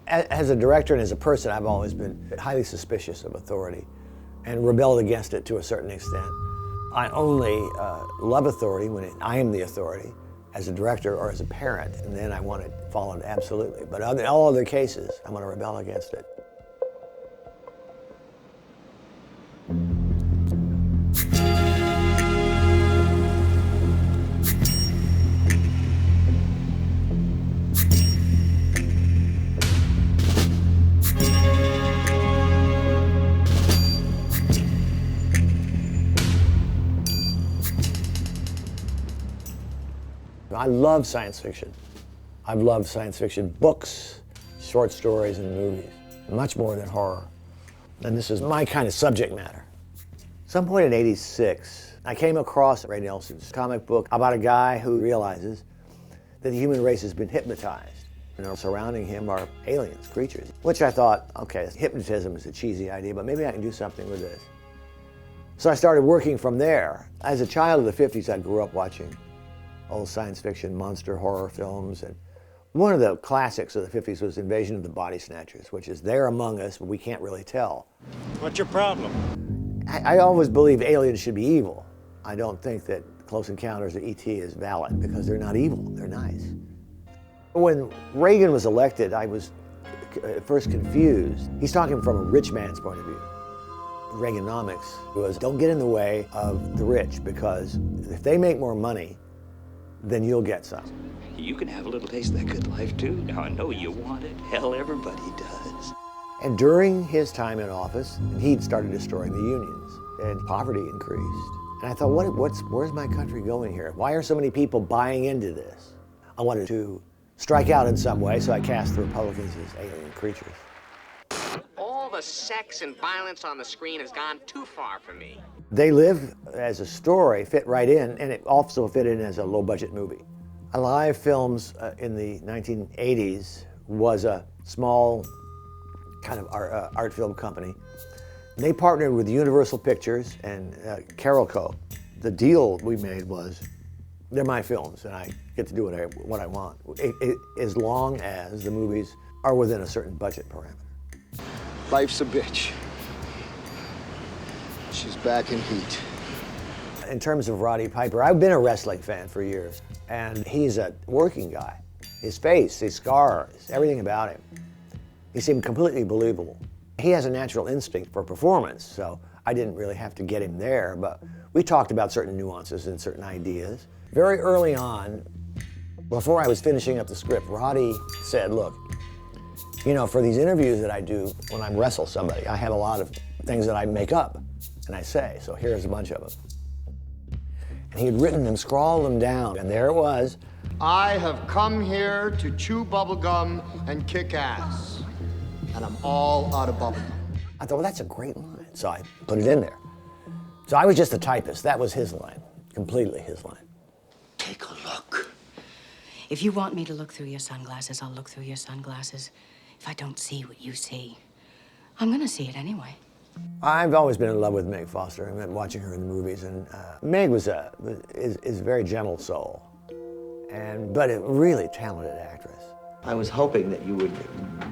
As a director and as a person, I've always been highly suspicious of authority and rebelled against it to a certain extent. I only love authority when I am the authority, as a director or as a parent, and then I want it followed absolutely. But in all other cases, I'm going to rebel against it. I love science fiction. I've loved science fiction books, short stories, and movies, much more than horror. And this is my kind of subject matter. At some point in '86, I came across Ray Nelson's comic book about a guy who realizes that the human race has been hypnotized. Surrounding him are aliens, creatures, which I thought, okay, hypnotism is a cheesy idea, but maybe I can do something with this. So I started working from there. As a child of the '50s, I grew up watching old science fiction, monster horror films, and one of the classics of the '50s was Invasion of the Body Snatchers, which is there among us, but we can't really tell. What's your problem? I always believe aliens should be evil. I don't think that Close Encounters of E.T. is valid because they're not evil, they're nice. When Reagan was elected, I was at first confused. He's talking from a rich man's point of view. Reaganomics was, don't get in the way of the rich, because if they make more money, then you'll get some. You can have a little taste of that good life too. Now I know you want it. Hell, everybody does. And during his time in office, he'd started destroying the unions, and poverty increased. And I thought, where's my country going here? Why are so many people buying into this? I wanted to strike out in some way, so I cast the Republicans as alien creatures. All the sex and violence on the screen has gone too far for me. They Live as a story fit right in, and it also fit in as a low-budget movie. Alive Films in the 1980s was a small kind of art film company. They partnered with Universal Pictures and Carolco. The deal we made was, they're my films, and I get to do what I want, as long as the movies are within a certain budget parameter. Life's a bitch. She's back in heat. In terms of Roddy Piper, I've been a wrestling fan for years, and he's a working guy. His face, his scars, everything about him. He seemed completely believable. He has a natural instinct for performance, so I didn't really have to get him there, but we talked about certain nuances and certain ideas. Very early on, before I was finishing up the script, Roddy said, look, you know, for these interviews that I do when I wrestle somebody, I have a lot of things that I make up and I say, so here's a bunch of them. And he had written them, scrawled them down, and there it was. I have come here to chew bubblegum and kick ass. And I'm all out of bubblegum. I thought, well, that's a great line. So I put it in there. So I was just a typist. That was his line, completely his line. Take a look. If you want me to look through your sunglasses, I'll look through your sunglasses. If I don't see what you see, I'm gonna see it anyway. I've always been in love with Meg Foster. I mean, watching her in the movies, and Meg is a very gentle soul, but a really talented actress. I was hoping that you would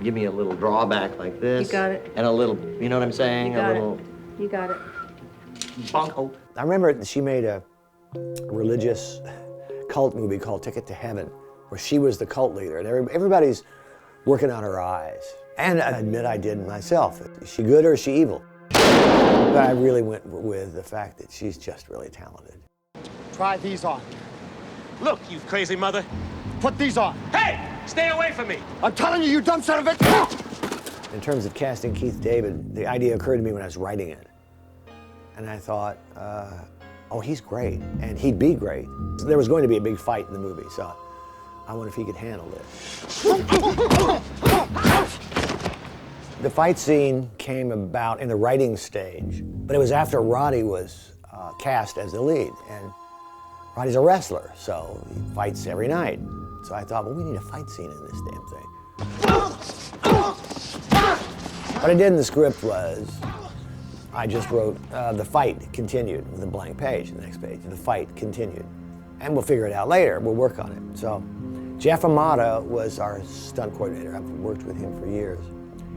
give me a little drawback like this. You got it. And a little, you know what I'm saying? You got a little. You got it. Bonko. I remember she made a religious cult movie called Ticket to Heaven, where she was the cult leader, and everybody's working on her eyes. And I admit I did myself. Is she good or is she evil? But I really went with the fact that she's just really talented. Try these on. Look, you crazy mother. Put these on. Hey, stay away from me. I'm telling you, you dumb son of a... In terms of casting Keith David, the idea occurred to me when I was writing it. And I thought, oh, he's great, and he'd be great. There was going to be a big fight in the movie, so I wonder if he could handle it. The fight scene came about in the writing stage, but it was after Roddy was cast as the lead. And Roddy's a wrestler, so he fights every night. So I thought, well, we need a fight scene in this damn thing. What I did in the script was, I just wrote, the fight continued with a blank page, the next page, the fight continued. And we'll figure it out later, we'll work on it. So Jeff Amata was our stunt coordinator. I've worked with him for years.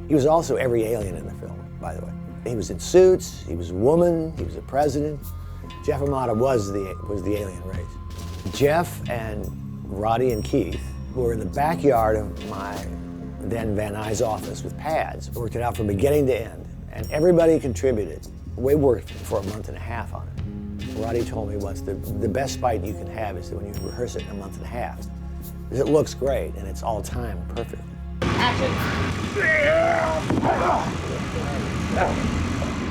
He was also every alien in the film, by the way. He was in suits, he was a woman, he was a president. Jeff Amata was the alien race. Jeff and Roddy and Keith were in the backyard of my then Van Nuys office with pads. Worked it out from beginning to end, and everybody contributed. We worked for a month and a half on it. Roddy told me once, the best fight you can have is when you rehearse it in a month and a half. Because it looks great, and it's all time perfect.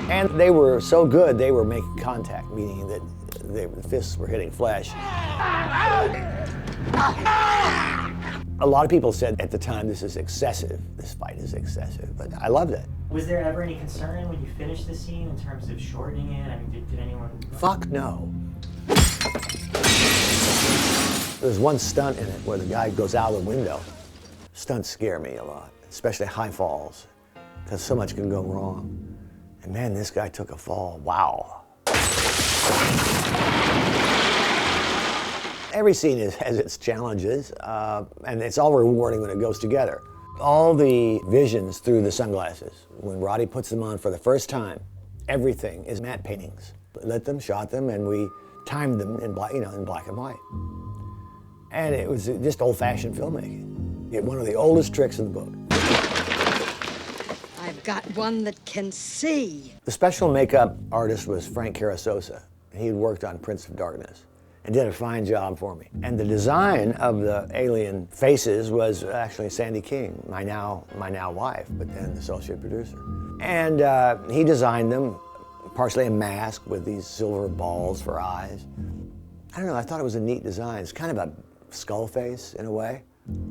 And they were so good, they were making contact, meaning that the fists were hitting flesh. A lot of people said at the time, this is excessive, this fight is excessive, but I loved it. Was there ever any concern when you finished the scene in terms of shortening it? I mean, did anyone... Fuck no. There's one stunt in it where the guy goes out of the window. Stunts scare me a lot, especially high falls, because so much can go wrong. And man, this guy took a fall, wow. Every scene has its challenges, and it's all rewarding when it goes together. All the visions through the sunglasses, when Roddy puts them on for the first time, everything is matte paintings. Lit them, shot them, and we timed them in black, in black and white. And it was just old-fashioned filmmaking. One of the oldest tricks in the book. I've got one that can see. The special makeup artist was Frank Carasosa. He had worked on Prince of Darkness and did a fine job for me. And the design of the alien faces was actually Sandy King, my now wife, but then the associate producer. And he designed them, partially a mask with these silver balls for eyes. I don't know, I thought it was a neat design. It's kind of a skull face in a way.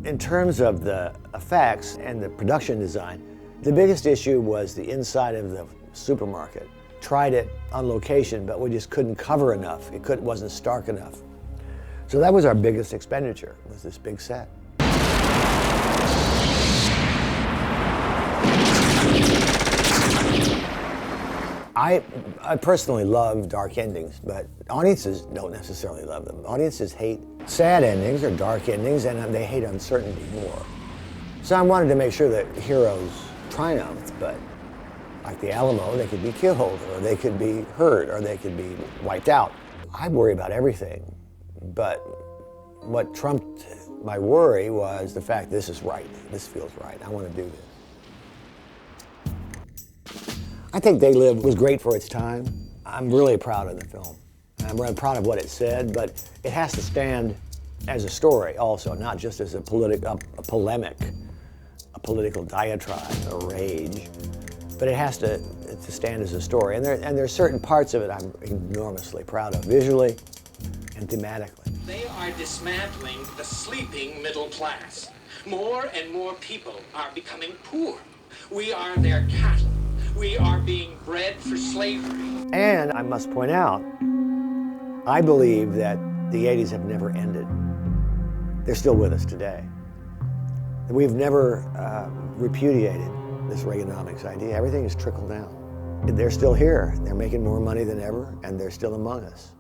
In terms of the effects and the production design, the biggest issue was the inside of the supermarket. Tried it on location, but we just couldn't cover enough. It wasn't stark enough. So that was our biggest expenditure, was this big set. I personally love dark endings, but audiences don't necessarily love them. Audiences hate sad endings or dark endings, and they hate uncertainty more. So I wanted to make sure that heroes triumphed, but like the Alamo, they could be killed, or they could be hurt, or they could be wiped out. I worry about everything, but what trumped my worry was the fact this is right, this feels right, I want to do this. I think They Live was great for its time. I'm really proud of the film. I'm really proud of what it said, but it has to stand as a story also, not just as a polemic, a political diatribe, a rage. But it has to stand as a story. And there are certain parts of it I'm enormously proud of, visually and thematically. They are dismantling the sleeping middle class. More and more people are becoming poor. We are their cattle. We are being bred for slavery. And I must point out, I believe that the 80s have never ended. They're still with us today. We've never repudiated this Reaganomics idea. Everything has trickled down. They're still here. They're making more money than ever, and they're still among us.